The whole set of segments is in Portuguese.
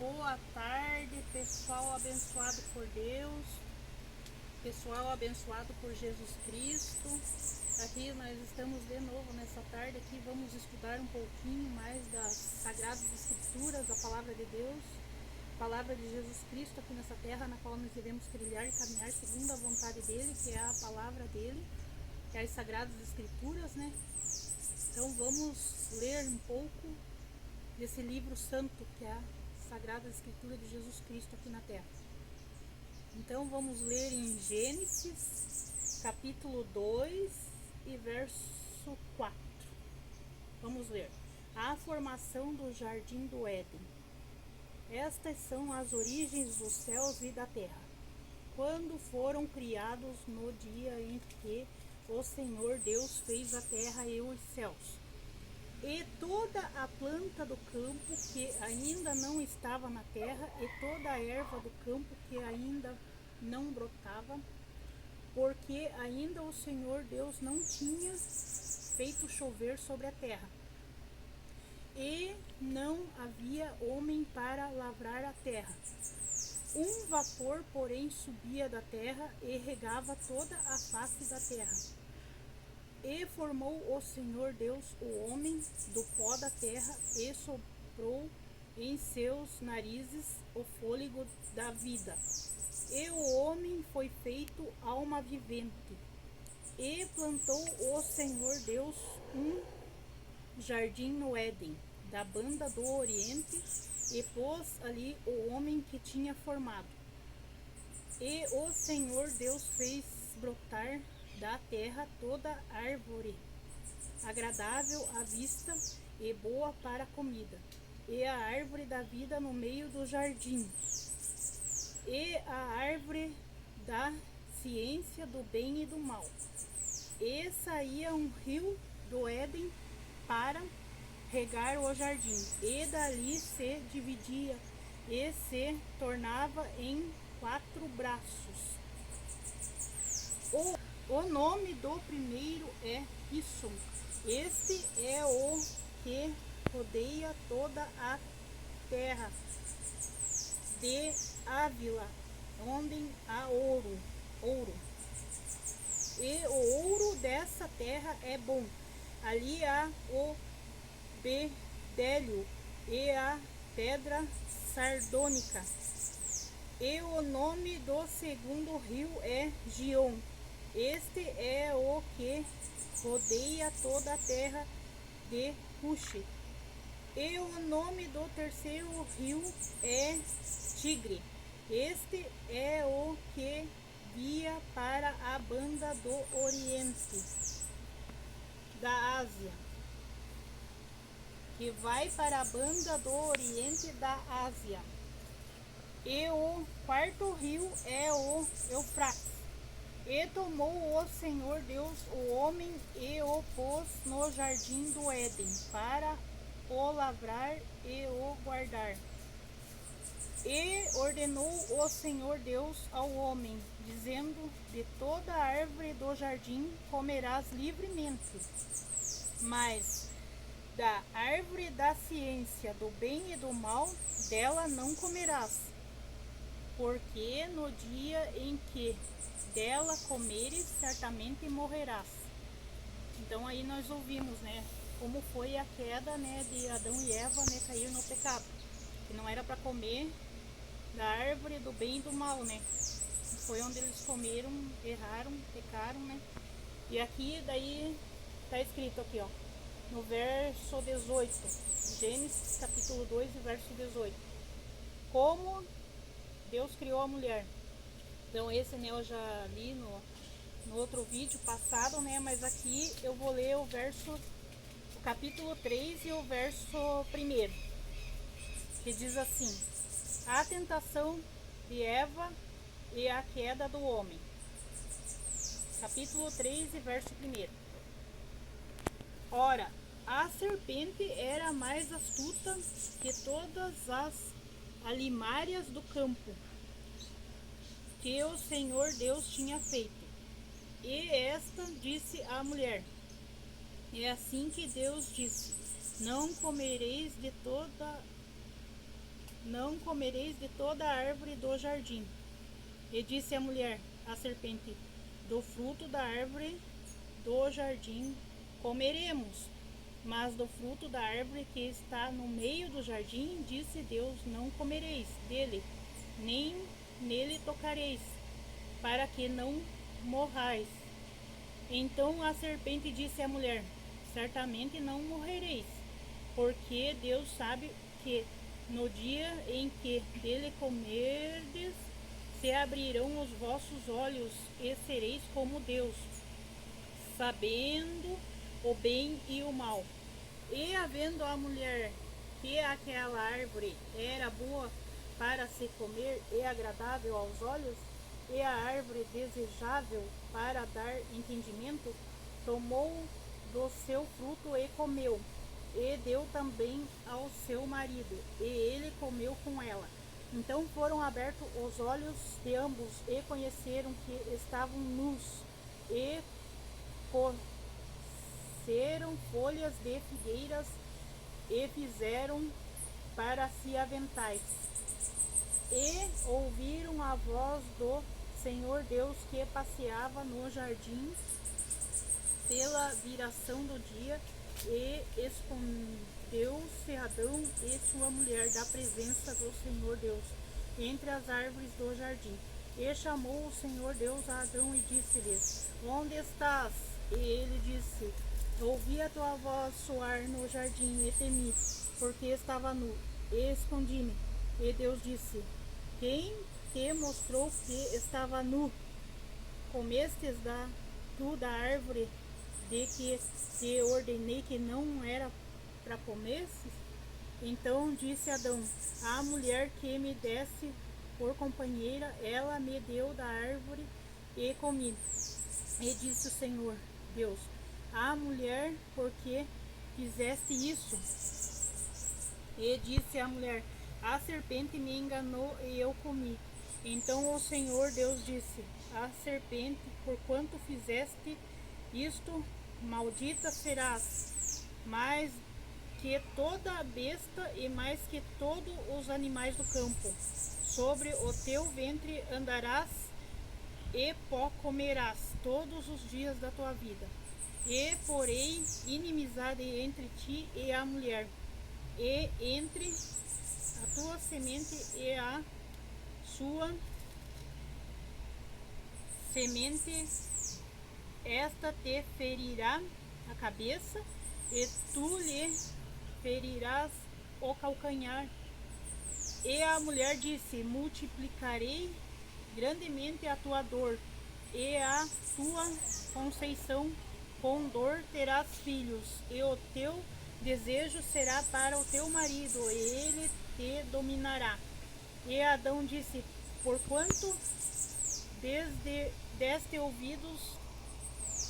Boa tarde, pessoal abençoado por Deus, pessoal abençoado por Jesus Cristo. Aqui nós estamos de novo nessa tarde aqui, vamos estudar um pouquinho mais das Sagradas Escrituras, a Palavra de Deus, a Palavra de Jesus Cristo aqui nessa terra, na qual nós iremos trilhar e caminhar segundo a vontade dele, que é a Palavra dele, que é as Sagradas Escrituras, né? Então vamos ler um pouco desse livro santo, que é a Sagrada Escritura de Jesus Cristo aqui na terra. Então vamos ler em Gênesis, capítulo 2 e verso 4. Vamos ler. A formação do Jardim do Éden. Estas são as origens dos céus e da terra, quando foram criados no dia em que o Senhor Deus fez a terra e os céus. E toda a planta do campo que ainda não estava na terra, e toda a erva do campo que ainda não brotava, porque ainda o Senhor Deus não tinha feito chover sobre a terra. E não havia homem para lavrar a terra. Um vapor, porém, subia da terra e regava toda a face da terra. E formou o Senhor Deus o homem do pó da terra e soprou em seus narizes o fôlego da vida. E o homem foi feito alma vivente. E plantou o Senhor Deus um jardim no Éden, da banda do Oriente, e pôs ali o homem que tinha formado. E o Senhor Deus fez brotar da terra toda árvore agradável à vista e boa para a comida, e a árvore da vida no meio do jardim, e a árvore da ciência do bem e do mal. E saía um rio do Éden para regar o jardim, e dali se dividia e se tornava em 4 braços. O nome do primeiro é Pison. Este é o que rodeia toda a terra de Ávila, onde há ouro. E o ouro dessa terra é bom. Ali há o bedélio e a pedra sardônica. E o nome do segundo rio é Gion. Este é o que rodeia toda a terra de Cuxi. E o nome do terceiro rio é Tigre. Este é o que guia para a banda do Oriente, da Ásia, que vai para a banda do Oriente da Ásia. E o quarto rio é o Eufrates. E tomou o Senhor Deus o homem e o pôs no jardim do Éden, para o lavrar e o guardar. E ordenou o Senhor Deus ao homem, dizendo: de toda a árvore do jardim comerás livremente, mas da árvore da ciência do bem e do mal, dela não comerás, porque no dia em que dela comeres, certamente morrerás. Então aí nós ouvimos, né, como foi a queda, né, de Adão e Eva, né, cair no pecado, que não era para comer da árvore do bem e do mal, né, foi onde eles comeram, erraram, pecaram, né. E aqui daí tá escrito aqui, ó, no verso 18, Gênesis capítulo 2 e verso 18, como Deus criou a mulher. Então esse, né, eu já li no outro vídeo passado, né, mas aqui eu vou ler o capítulo 3 e o verso 1, que diz assim: a tentação de Eva e a queda do homem. Capítulo 3 e verso 1. Ora, a serpente era mais astuta que todas as alimárias do campo que o Senhor Deus tinha feito. E esta disse à mulher: é assim que Deus disse: não não comereis de toda a árvore do jardim. E disse a mulher, a serpente, do fruto da árvore do jardim comeremos, mas do fruto da árvore que está no meio do jardim, disse Deus, não comereis dele, nem nele tocareis, para que não morrais. Então a serpente disse à mulher, certamente não morrereis, porque Deus sabe que no dia em que dele comerdes, se abrirão os vossos olhos e sereis como Deus, sabendo o bem e o mal. E havendo a mulher que aquela árvore era boa para se comer e agradável aos olhos, e a árvore desejável para dar entendimento, tomou do seu fruto e comeu, e deu também ao seu marido, e ele comeu com ela. Então foram abertos os olhos de ambos, e conheceram que estavam nus, e coceram folhas de figueiras, e fizeram para si aventais. E ouviram a voz do Senhor Deus que passeava no jardim pela viração do dia, e escondeu-se Adão e sua mulher da presença do Senhor Deus entre as árvores do jardim. E chamou o Senhor Deus a Adão e disse-lhe, onde estás? E ele disse, ouvi a tua voz soar no jardim e temi, porque estava nu, e escondi-me. E Deus disse, quem te mostrou que estava nu? Comestes da árvore de que te ordenei que não era para comerses? Então disse Adão, a mulher que me desse por companheira, ela me deu da árvore e comi. E disse o Senhor Deus, a mulher, por que fizeste isso? E disse a mulher, a serpente me enganou e eu comi. Então o Senhor Deus disse à serpente, porquanto fizeste isto, maldita serás, mais que toda a besta e mais que todos os animais do campo. Sobre o teu ventre andarás e pó comerás todos os dias da tua vida. E porei inimizade entre ti e a mulher, e entre a tua semente e a sua semente, esta te ferirá a cabeça, e tu lhe ferirás o calcanhar. E a mulher disse, multiplicarei grandemente a tua dor, e a tua conceição, com dor terás filhos, e o teu desejo será para o teu marido, e ele te dominará. E Adão disse, porquanto deste ouvidos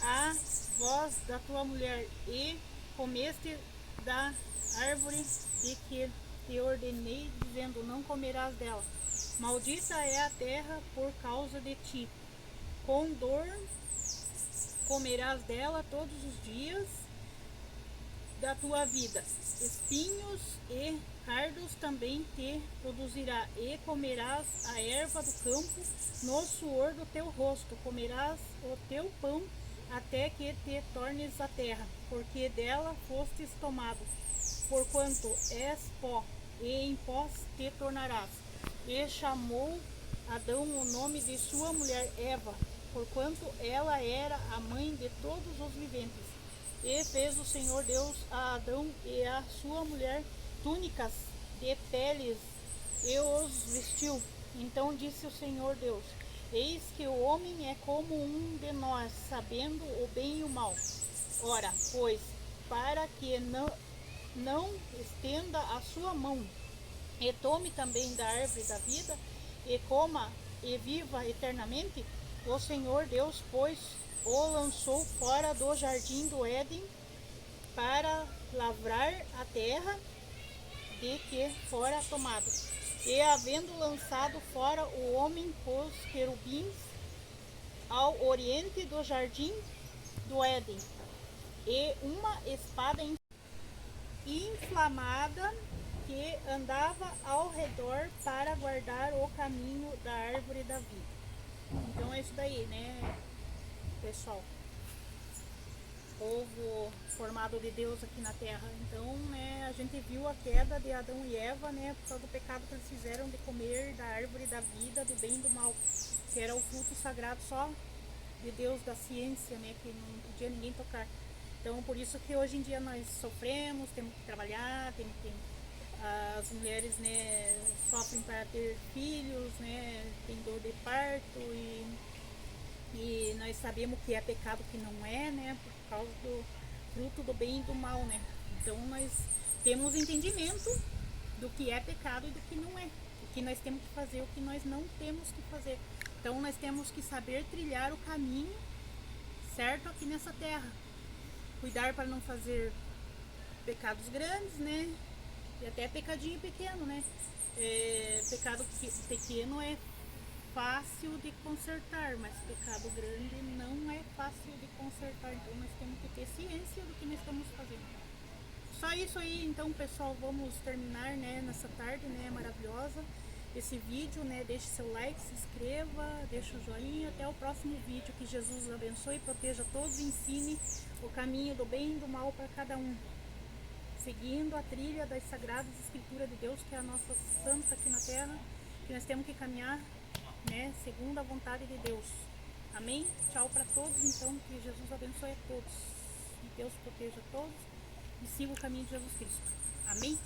à voz da tua mulher, e comeste da árvore de que te ordenei, dizendo, não comerás dela. Maldita é a terra por causa de ti. Com dor comerás dela todos os dias da tua vida. Espinhos e cardos também te produzirá, e comerás a erva do campo, no suor do teu rosto comerás o teu pão, até que te tornes a terra, porque dela fostes tomado, porquanto és pó, e em pó te tornarás. E chamou Adão o nome de sua mulher Eva, porquanto ela era a mãe de todos os viventes. E fez o Senhor Deus a Adão e a sua mulher túnicas de peles, e os vestiu. Então disse o Senhor Deus, eis que o homem é como um de nós, sabendo o bem e o mal. Ora, pois, para que não estenda a sua mão, e tome também da árvore da vida, e coma e viva eternamente, o Senhor Deus, pois, o lançou fora do jardim do Éden, para lavrar a terra de que fora tomado. E havendo lançado fora o homem, pôs querubins ao oriente do jardim do Éden, e uma espada inflamada que andava ao redor para guardar o caminho da árvore da vida. Então é isso daí, né, pessoal? Povo formado de Deus aqui na terra. Então, né, a gente viu a queda de Adão e Eva, né, por causa do pecado que eles fizeram de comer da árvore da vida, do bem e do mal, que era o fruto sagrado só de Deus, da ciência, né, que não podia ninguém tocar. Então, por isso que hoje em dia nós sofremos, temos que trabalhar, as mulheres, né, sofrem para ter filhos, né, tem dor de parto e nós sabemos que é pecado, que não é, né, por causa do fruto do bem e do mal, né. Então nós temos entendimento do que é pecado e do que não é, o que nós temos que fazer, o que nós não temos que fazer. Então nós temos que saber trilhar o caminho certo aqui nessa terra, cuidar para não fazer pecados grandes, né, e até pecadinho pequeno, né. Pecado pequeno é fácil de consertar, mas pecado grande não é fácil de consertar. Então nós temos que ter ciência do que nós estamos fazendo. Só isso aí, então, pessoal, vamos terminar, né, nessa tarde, né, maravilhosa, esse vídeo, né. Deixe seu like, se inscreva, deixa o joinha. Até o próximo vídeo. Que Jesus os abençoe, proteja todos e ensine o caminho do bem e do mal para cada um, seguindo a trilha das sagradas escrituras de Deus, que é a nossa santa aqui na terra, que nós temos que caminhar, né, segundo a vontade de Deus. Amém? Tchau para todos, então, que Jesus abençoe a todos, e Deus proteja a todos, e siga o caminho de Jesus Cristo. Amém?